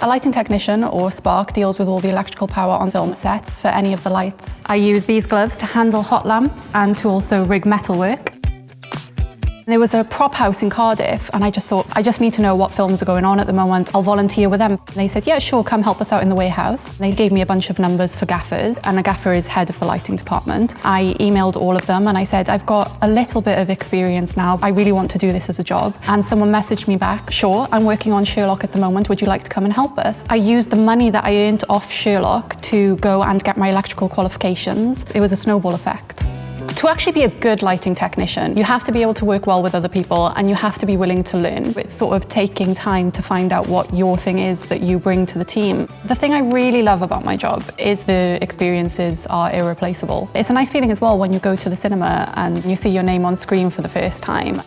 A lighting technician, or spark, deals with all the electrical power on film sets for any of the lights. I use these gloves to handle hot lamps and to also rig metalwork. There was a prop house in Cardiff, and I just thought, I just need to know what films are going on at the moment. I'll volunteer with them. They said, yeah, sure, come help us out in the warehouse. They gave me a bunch of numbers for gaffers, and a gaffer is head of the lighting department. I emailed all of them and I said, I've got a little bit of experience now. I really want to do this as a job. And someone messaged me back, sure, I'm working on Sherlock at the moment. Would you like to come and help us? I used the money that I earned off Sherlock to go and get my electrical qualifications. It was a snowball effect. To actually be a good lighting technician, you have to be able to work well with other people and you have to be willing to learn. It's sort of taking time to find out what your thing is that you bring to the team. The thing I really love about my job is the experiences are irreplaceable. It's a nice feeling as well when you go to the cinema and you see your name on screen for the first time.